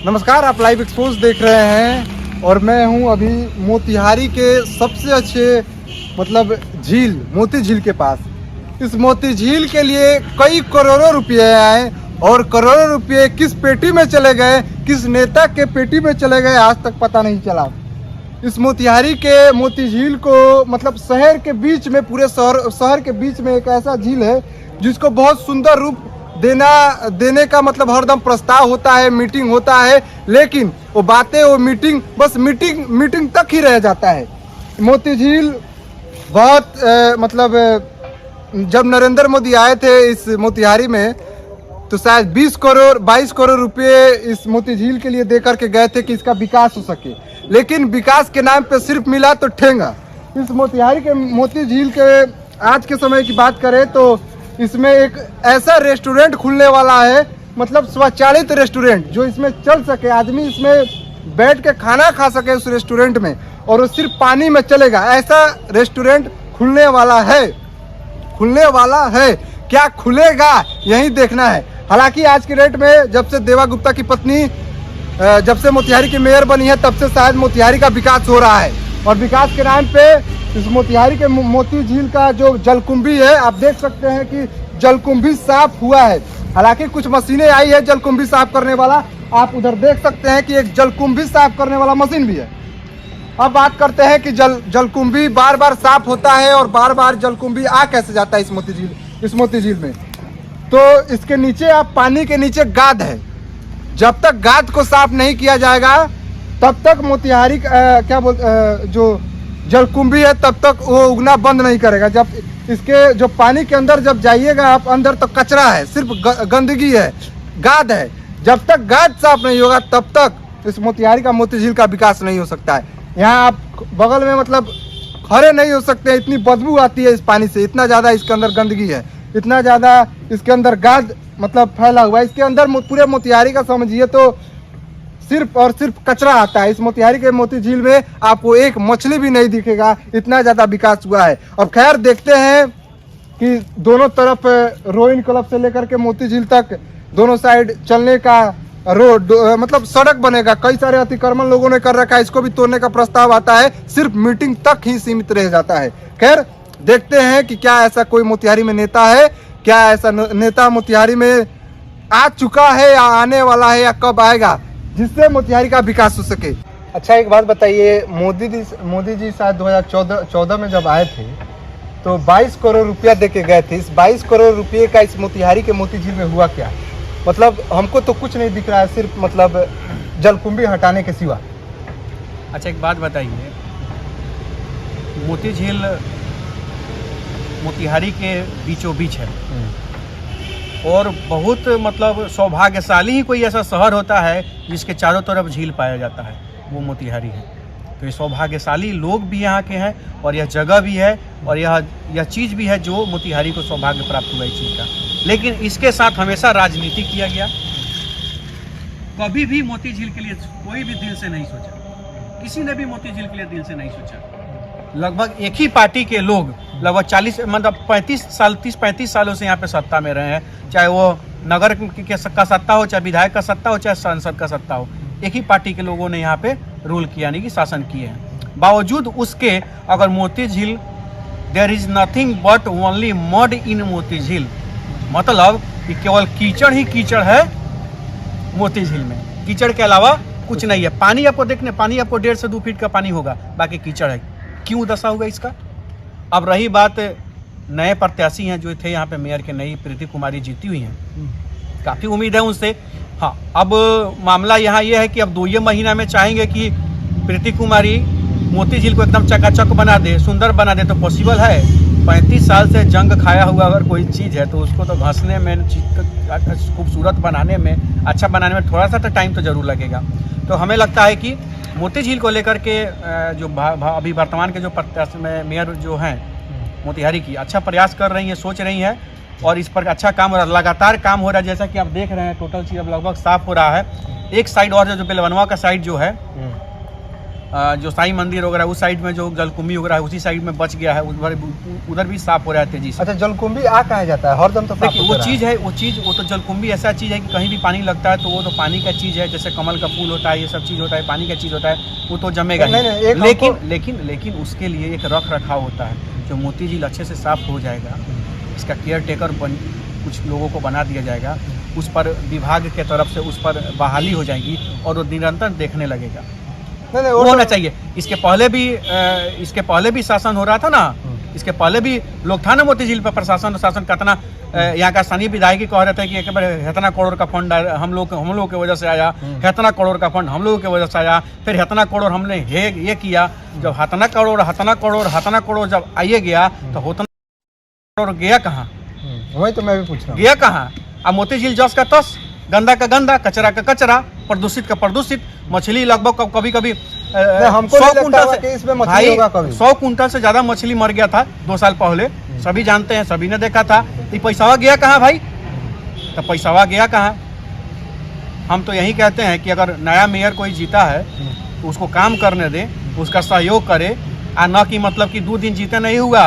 नमस्कार, आप live expose देख रहे हैं और मैं हूं अभी मोतिहारी के सबसे अच्छे झील मोती झील के पास। इस मोती झील के लिए कई करोड़ों रुपए आए और करोड़ों रुपए किस पेटी में चले गए, किस नेता के पेटी में चले गए, आज तक पता नहीं चला। इस मोतिहारी के मोती झील को शहर के बीच में, पूरे शहर के बीच में एक ऐसा झील है जिसको बहुत सुंदर रूप देने का हरदम प्रस्ताव होता है, मीटिंग होता है, लेकिन वो बातें, वो मीटिंग बस मीटिंग तक ही रह जाता है। मोती झील बहुत जब नरेंद्र मोदी आए थे इस मोतिहारी में तो शायद 22 करोड़ रुपए इस मोती झील के लिए दे करके गए थे कि इसका विकास हो सके, लेकिन विकास के नाम पे सिर्फ मिला तो ठेंगा। इस मोतिहारी के मोती झील के आज के समय की बात करें तो इसमें एक ऐसा रेस्टोरेंट खुलने वाला है, स्वचालित रेस्टोरेंट जो इसमें चल सके, आदमी इसमें बैठ के खाना खा सके उस रेस्टोरेंट में, और वो सिर्फ पानी में चलेगा। ऐसा रेस्टोरेंट खुलने वाला है। क्या खुलेगा यही देखना है। हालांकि आज के डेट में जब से देवा गुप्ता की पत्नी जब से मोतिहारी की मेयर बनी है तब से शायद मोतिहारी का विकास हो रहा है, और विकास के नाम पे इस मोतिहारी के मोती झील का जो जलकुंभी है, आप देख सकते हैं कि जलकुंभी साफ हुआ है। हालांकि कुछ मशीनें आई है जलकुंभी साफ करने वाला, आप उधर देख सकते हैं कि एक जलकुंभी साफ करने वाला मशीन भी है। अब बात करते हैं कि जलकुंभी बार बार साफ होता है और बार बार जलकुंभी आ कैसे जाता है इस मोती झील में। तो इसके नीचे, आप पानी के नीचे गाद है, जब तक गाद को साफ नहीं किया जाएगा तब तक मोतिहारी जो जलकुंभी है तब तक वो उगना बंद नहीं करेगा। जब इसके जो पानी के अंदर जब जाइएगा आप, अंदर तो कचरा है, सिर्फ गंदगी है, गाद है। जब तक गाद साफ नहीं होगा तब तक इस मोतिहारी का मोती झील का विकास नहीं हो सकता है। यहाँ आप बगल में खड़े नहीं हो सकते, इतनी बदबू आती है इस पानी से, इतना ज़्यादा इसके अंदर गंदगी है, इतना ज़्यादा इसके अंदर गाद फैला हुआ है। इसके अंदर पूरे मोतिहारी का समझिए तो सिर्फ और सिर्फ कचरा आता है। इस मोतिहारी के मोती झील में आपको एक मछली भी नहीं दिखेगा, इतना ज़्यादा विकास हुआ है। अब खैर देखते हैं कि दोनों तरफ रोइंग क्लब से लेकर के मोती झील तक दोनों साइड चलने का रोड सड़क बनेगा। कई सारे अतिक्रमण लोगों ने कर रखा है, इसको भी तोड़ने का प्रस्ताव आता है, सिर्फ मीटिंग तक ही सीमित रह जाता है। खैर देखते हैं कि क्या ऐसा कोई मोतिहारी में नेता है, क्या ऐसा नेता मोतिहारी में आ चुका है या आने वाला है या कब आएगा जिससे मोतिहारी का विकास हो सके। अच्छा, एक बात बताइए, मोदी जी शायद 2014 में जब आए थे तो 22 करोड़ रुपया दे के गए थे। इस 22 करोड़ रुपये का इस मोतिहारी के मोती झील में हुआ क्या? हमको तो कुछ नहीं दिख रहा है, सिर्फ जलकुंभी हटाने के सिवा। अच्छा, एक बात बताइए, मोती झील मोतिहारी के बीचों बीच है और बहुत सौभाग्यशाली ही कोई ऐसा शहर होता है जिसके चारों तरफ झील पाया जाता है, वो मोतिहारी है। तो ये सौभाग्यशाली लोग भी यहाँ के हैं और यह जगह भी है और यह चीज़ भी है जो मोतिहारी को सौभाग्य प्राप्त हुआ इस चीज़ का। लेकिन इसके साथ हमेशा राजनीति किया गया। कभी भी मोती झील के लिए कोई भी दिल से नहीं सोचा, किसी ने भी मोती झील के लिए दिल से नहीं सोचा। लगभग एक ही पार्टी के लोग लगभग 30-35 सालों से यहाँ पे सत्ता में रहे हैं, चाहे वो नगर का सत्ता हो, चाहे विधायक का सत्ता हो, चाहे सांसद का सत्ता हो, एक ही पार्टी के लोगों ने यहाँ पे रूल किया, यानी कि शासन किए हैं। बावजूद उसके अगर Moti Jheel, there is nothing but only mud in Moti Jheel, मतलब कि केवल कीचड़ ही कीचड़ है मोती झील में, कीचड़ के अलावा कुछ नहीं है। पानी आपको 1.5 से 2 फीट का पानी होगा, बाकी कीचड़ है। क्यों दशा होगा इसका? अब रही बात, नए प्रत्याशी हैं जो थे यहाँ पे मेयर के, नई प्रीति कुमारी जीती हुई हैं, काफ़ी उम्मीद है उनसे। हाँ, अब मामला यहाँ ये है कि अब 2 महीना में चाहेंगे कि प्रीति कुमारी मोती झील को एकदम चकाचक बना दे, सुंदर बना दे, तो पॉसिबल है? 35 साल से जंग खाया हुआ अगर कोई चीज़ है तो उसको तो घसने में, खूबसूरत बनाने में, अच्छा बनाने में थोड़ा सा तो टाइम तो ज़रूर लगेगा। तो हमें लगता है कि मोती झील को लेकर के जो अभी वर्तमान के जो प्रत्याशी मेयर जो हैं मोतिहारी की, अच्छा प्रयास कर रही हैं, सोच रही हैं और इस पर अच्छा काम हो रहा है, लगातार काम हो रहा है। जैसा कि आप देख रहे हैं, टोटल चीज़ अब लगभग साफ हो रहा है। एक साइड और जो बेलवनवा का साइड जो है जो साईं मंदिर वगैरह उस साइड में जो जलकुंभी वगैरह है उसी साइड में बच गया है, उधर भी साफ हो रहा है तेजी से। अच्छा, जलकुंभी आ कहाँ जाता है? हरदम तो साफ देखिए होता रहा है। वो तो जलकुंभी ऐसा चीज़ है कि कहीं भी पानी लगता है तो वो तो पानी का चीज़ है, जैसे कमल का फूल होता है, ये सब चीज़ होता है, पानी का चीज़ होता है, वो तो जमेगा नहीं, ही। एक लेकिन उसके लिए एक रख रखाव होता है, जो मोती झील अच्छे से साफ हो जाएगा, इसका केयर टेकर कुछ लोगों को बना दिया जाएगा, उस पर विभाग के तरफ से उस पर बहाली हो जाएगी और वो निरंतर देखने लगेगा। नहीं, वो होना चाहिए। इसके पहले भी शासन हो रहा था ना, इसके पहले भी लोग था ना मोती झील पर प्रशासन कितना यहाँ का स्थानीय विधायक कह रहे थे कि एक बार इतना करोड़ का फंड हम लोग की वजह से आया, इतना करोड़ का फंड हम लोगों की वजह से आया, फिर इतना करोड़ हमने ये किया। जब हतना करोड़ जब आइए गया तो उतना करोड़ गया कहाँ? वही तो मैं भी पूछ रहा हूँ, गया कहाँ? अब मोती झील जस का तस, गंदा का गंदा, कचरा का कचरा, प्रदूषित का प्रदूषित। मछली लगभग कभी 100 कुंटल से इसमें मछली होगा कभी 100 कुंटल से ज्यादा मछली मर गया था 2 साल पहले, सभी जानते हैं, सभी ने देखा था। ये पैसावा गया कहाँ भाई? तो पैसावा गया कहाँ? हम तो यही कहते हैं कि अगर नया मेयर कोई जीता है तो उसको काम करने दे, उसका सहयोग करे, और न कि मतलब कि 2 दिन जीते नहीं हुआ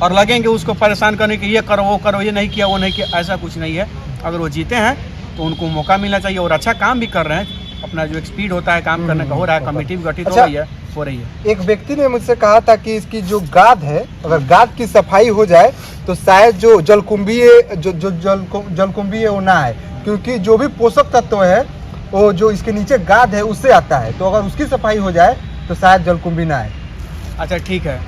और लगेंगे उसको परेशान करने कि ये करो वो करो, ये नहीं किया वो नहीं किया, ऐसा कुछ नहीं है। अगर वो जीते हैं तो उनको मौका मिलना चाहिए और अच्छा काम भी कर रहे हैं। अपना जो एक स्पीड होता है काम करने का हो रहा है, कमेटी भी गठित हो रही है। एक व्यक्ति ने मुझसे कहा था कि इसकी जो गाद है, अगर गाद की सफाई हो जाए तो शायद जो जलकुंभी है वो ना है, क्योंकि जो भी पोषक तत्व है वो जो इसके नीचे गाद है उससे आता है, तो अगर उसकी सफाई हो जाए तो शायद जलकुंभी ना आए। अच्छा ठीक है,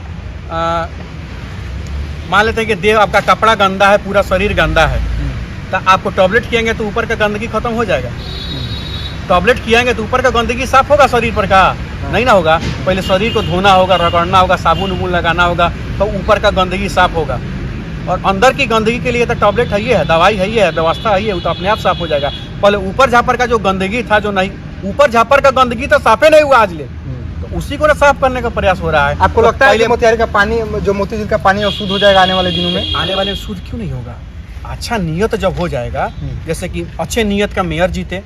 मान लेते हैं कि देह आपका कपड़ा गंदा है, पूरा शरीर गंदा है, तो आपको टॉयलेट किएंगे तो ऊपर का गंदगी खत्म हो जाएगा। टॉयलेट किएंगे तो ऊपर का गंदगी साफ होगा शरीर पर का? नहीं ना होगा। पहले शरीर को धोना होगा, रगड़ना होगा, साबुन उबुन लगाना होगा, तो ऊपर का गंदगी साफ होगा। और अंदर की गंदगी के लिए तो टॉयलेट है, दवाई है, व्यवस्था है, वो तो अपने आप साफ हो जाएगा। पहले ऊपर झापर का जो गंदगी था, जो नहीं, ऊपर झापर का गंदगी तो साफे नहीं हुआ आज ले, तो उसी को ना साफ करने का प्रयास हो रहा है। आपको लगता है कि मोतिहारी का पानी, जो मोती झील का पानी शुद्ध हो जाएगा आने वाले दिनों में? आने वाले शुद्ध क्यों नहीं होगा? अच्छा नियत जब हो जाएगा, जैसे कि अच्छे नियत का मेयर जीते,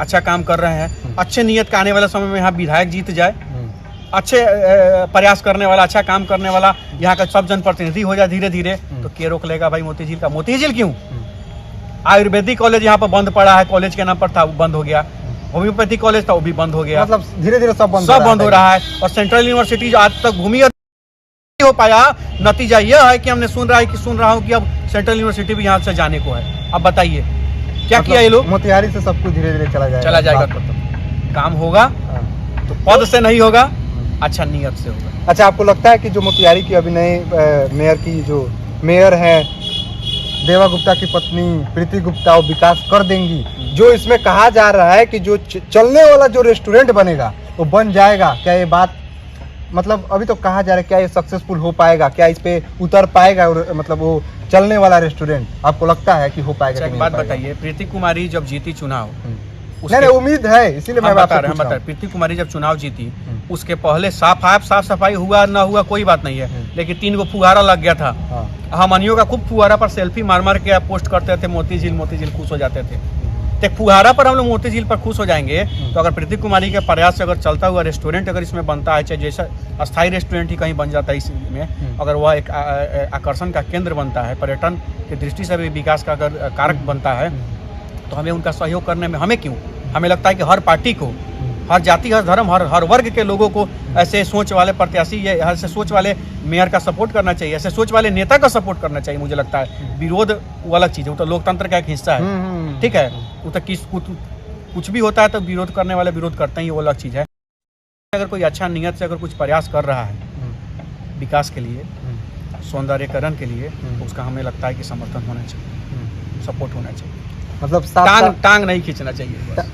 अच्छा काम कर रहे हैं, अच्छे नियत का आने वाले समय में यहाँ विधायक जीत जाए, अच्छे प्रयास करने वाला, अच्छा काम करने वाला यहाँ का सब जनप्रतिनिधि हो जाए धीरे धीरे, तो क्या रोक लेगा भाई मोती झील का? मोती झील क्यों? आयुर्वेदिक कॉलेज यहाँ पर बंद पड़ा है, कॉलेज के नाम पर था, वो बंद हो गया। होम्योपैथिक कॉलेज था, वो भी बंद हो गया। मतलब धीरे धीरे सब बंद हो रहा है। और सेंट्रल यूनिवर्सिटी आज तक भूमि हो पाया। नतीजा यह है कि हमने सुन रहा हूँ कि अब सेंट्रल यूनिवर्सिटी भी यहाँ से जाने को है। अब बताइए क्या किया ये लोग? मोतिहारी से सब कुछ धीरे धीरे चला जाएगा। काम होगा तो पद से नहीं होगा, अच्छा नियत से होगा। अच्छा, आपको लगता है कि जो मोतिहारी की अभी नए मेयर की जो मेयर है देवा गुप्ता की पत्नी प्रीति गुप्ता, वो विकास कर देंगी? जो इसमें कहा जा रहा है कि जो चलने वाला जो रेस्टोरेंट बनेगा वो बन जाएगा, क्या ये बात, मतलब अभी तो कहा जा रहा है, क्या ये सक्सेसफुल हो पाएगा? क्या इस पे उतर पाएगा? मतलब वो चलने वाला रेस्टोरेंट आपको लगता है कि हो पाएगा? एक बात बताइए, प्रीति कुमारी जब जीती चुनाव, नहीं उम्मीद है, इसीलिए मैं बता रहा हूं। प्रीति कुमारी जब चुनाव जीती, उसके पहले साफ सफाई हुआ ना हुआ कोई बात नहीं है, लेकिन 3 गो फुहारा लग गया था। हमनियों का खूब फुहारा पर सेल्फी मार के पोस्ट करते थे, मोती झील खुश हो जाते थे। तो फुहारा पर हम लोग मोती झील पर खुश हो जाएंगे, तो अगर प्रीति कुमारी के प्रयास से अगर चलता हुआ रेस्टोरेंट अगर इसमें बनता है, चाहे जैसा अस्थायी रेस्टोरेंट ही कहीं बन जाता है इसमें, अगर वह एक आकर्षण का केंद्र बनता है, पर्यटन की दृष्टि से भी विकास का अगर कारक बनता है, तो हमें उनका सहयोग करने में, हमें लगता है कि हर पार्टी को, हर जाति, हर धर्म, हर वर्ग के लोगों को ऐसे सोच वाले प्रत्याशी, ऐसे सोच वाले मेयर का सपोर्ट करना चाहिए, ऐसे सोच वाले नेता का सपोर्ट करना चाहिए। मुझे लगता है विरोध वो अलग चीज़ है, वो तो लोकतंत्र का एक हिस्सा है, ठीक है। वो तो कुछ भी होता है तो विरोध करने वाले विरोध करते ही, वो अलग चीज़ है। अगर कोई अच्छा नियत से अगर कुछ प्रयास कर रहा है विकास के लिए, सौंदर्यकरण के लिए, तो उसका हमें लगता है कि समर्थन होना चाहिए, सपोर्ट होना चाहिए। मतलब टांग नहीं खींचना चाहिए।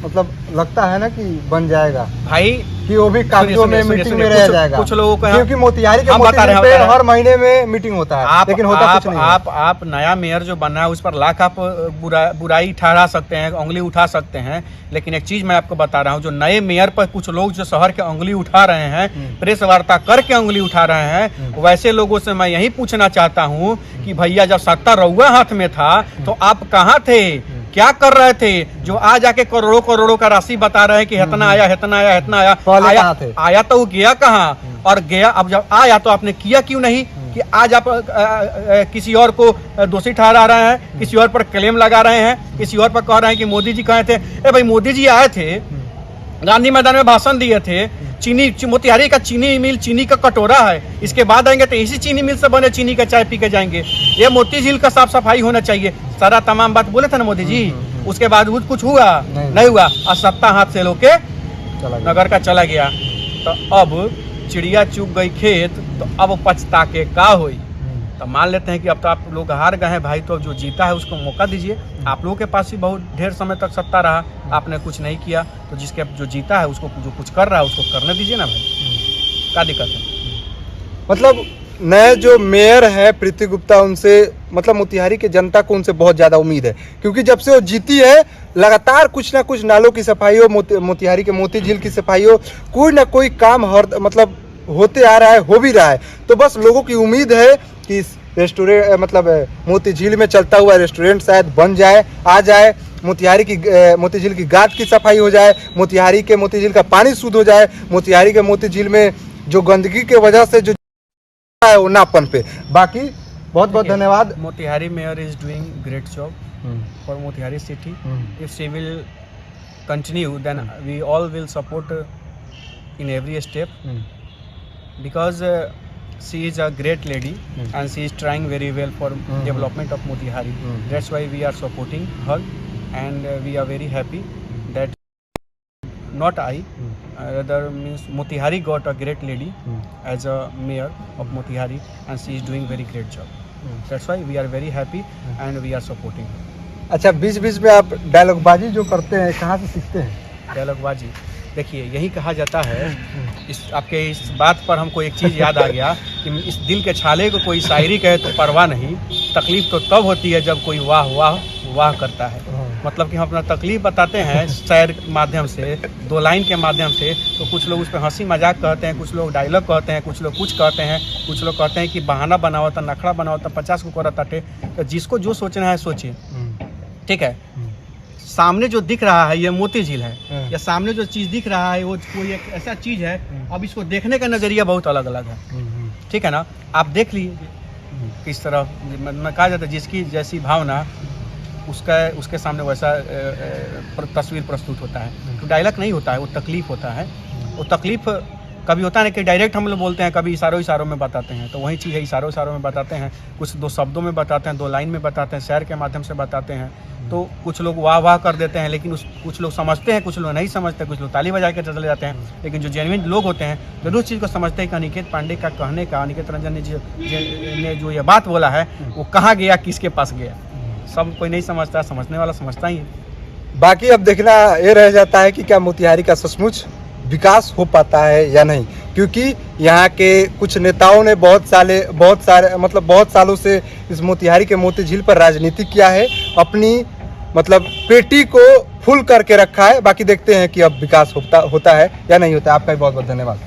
मतलब लगता है ना कि बन जाएगा भाई, कि वो भी कागजों में मीटिंग में रह जाएगा। कुछ लोगों को, क्योंकि मोतिहारी के मोती झील पे हर महीने में मीटिंग होता है, लेकिन होता कुछ नहीं है। आप नया मेयर जो बना है उस पर लाख आप बुराई ठहरा सकते हैं, उंगली उठा सकते हैं, लेकिन एक चीज मैं आपको बता रहा हूँ, जो नए मेयर पर कुछ लोग जो शहर के उंगली उठा रहे हैं, प्रेस वार्ता करके उंगली उठा रहे हैं, वैसे लोगों से मैं यही पूछना चाहता हूँ कि भैया जब सत्ता रउआ हाथ में था तो आप कहाँ थे? क्या कर रहे थे जो आज आके करोड़ों करोड़ों का राशि बता रहे हैं कि इतना आया इतना आया इतना आया। पहले कहाँ थे? आया तो वो गया कहाँ, और गया अब जब आया तो आपने किया क्यों नहीं कि आज आप किसी और को दोषी ठहरा रहे हैं, किसी और पर क्लेम लगा रहे हैं, किसी और पर कह रहे हैं कि मोदी जी कहे थे। ए भाई मोदी जी आए थे, गांधी मैदान में भाषण दिए थे, मोतिहारी का चीनी मिल चीनी का कटोरा है, इसके बाद आएंगे तो इसी चीनी मिल से बने चीनी का चाय पी के जाएंगे। ये मोती झील का साफ सफाई होना चाहिए, सारा तमाम बात बोले थे ना मोदी जी। उसके बाद कुछ हुआ नहीं हुआ, और सत्ता हाथ से लोके नगर का चला गया। तो अब चिड़िया चुग गई खेत, तो अब पछता के का हुई। तो मान लेते हैं कि अब तो आप लोग हार गए हैं भाई, तो अब जो जीता है उसको मौका दीजिए। आप लोगों के पास ही बहुत ढेर समय तक सत्ता रहा, आपने कुछ नहीं किया, तो जिसके जो जीता है उसको जो कुछ कर रहा है उसको करने दीजिए ना भाई, क्या दिक्कत है। मतलब नए जो मेयर है प्रीति गुप्ता, उनसे मतलब मोतिहारी की जनता को उनसे बहुत ज़्यादा उम्मीद है, क्योंकि जब से वो जीती है लगातार कुछ ना कुछ नालों की सफाई हो, मोतिहारी के मोती झील की सफाई हो, कोई ना कोई काम मतलब होते आ रहा है, हो भी रहा है। तो बस लोगों की उम्मीद है कि रेस्टोरेंट मतलब मोती झील में चलता हुआ रेस्टोरेंट शायद बन जाए, आ जाए, मोतिहारी की मोती झील की घाट की सफाई हो जाए, मोतिहारी के मोती झील का पानी शुद्ध हो जाए, मोतिहारी के मोती झील में जो गंदगी के वजह से जो है वो ना पनपे। बाकी बहुत बहुत धन्यवाद। Motihari mayor is doing great job for Motihari city. If she will continue then we all will support in every step because she is a great lady and she is trying very well for development of Motihari. That's why we are supporting her and we are very happy that not I rather means Motihari got a great lady as a mayor of Motihari and she is doing very great job. That's why we are very happy and we are supporting her. अच्छा, बीच बीच में आप डायलॉगबाजी जो करते हैं कहाँ से सीखते हैं? डायलॉगबाजी देखिए यही कहा जाता है। इस आपके इस बात पर हमको एक चीज़ याद आ गया कि इस दिल के छाले को कोई शायरी कहे तो परवाह नहीं, तकलीफ़ तो तब होती है जब कोई वाह वाह वाह करता है। मतलब कि हम अपना तकलीफ़ बताते हैं शायर के माध्यम से, दो लाइन के माध्यम से, तो कुछ लोग उस पर हंसी मजाक कहते हैं, कुछ लोग डायलॉग कहते हैं, कुछ लोग कुछ कहते हैं, कुछ लोग कहते हैं कि बहाना बनाओ था, नखड़ा बनाओ था, 50 को करता टे। तो जिसको जो सोचना है सोचिए, ठीक है। सामने जो दिख रहा है ये मोती झील है, या सामने जो चीज़ दिख रहा है वो कोई एक ऐसा चीज़ है, अब इसको देखने का नज़रिया बहुत अलग अलग है, ठीक है ना। आप देख लीजिए किस तरह मैं कहा जाता है जिसकी जैसी भावना उसके सामने वैसा तस्वीर प्रस्तुत होता है। तो डायलॉग नहीं होता है, वो तकलीफ़ होता है। वो तकलीफ़ कभी होता है ना कि डायरेक्ट हम लोग बोलते हैं, कभी इशारों में बताते हैं, तो वही चीज़ है, इशारों में बताते हैं, कुछ दो शब्दों में बताते हैं, दो लाइन में बताते हैं, शेर के माध्यम से बताते हैं। तो कुछ लोग वाह वाह कर देते हैं, लेकिन कुछ लोग समझते हैं, कुछ लोग नहीं समझते, कुछ लोग ताली बजा के चले जाते हैं। लेकिन जो जेन्युइन लोग होते हैं जरूर उस चीज़ को समझते हैं कि अनिकेत पांडे का कहने का, अनिकेत रंजन ने जो ये बात बोला है वो कहाँ गया, किसके पास गया, सब कोई नहीं समझता, समझने वाला समझता ही है। बाकी अब देखना ये रह जाता है कि क्या मोतिहारी का सचमुच विकास हो पाता है या नहीं, क्योंकि यहाँ के कुछ नेताओं ने बहुत सालों से इस मोतिहारी के मोती झील पर राजनीति किया है, अपनी मतलब पेटी को फुल करके रखा है। बाकी देखते हैं कि अब विकास होता है या नहीं होता है। आपका भी बहुत बहुत धन्यवाद।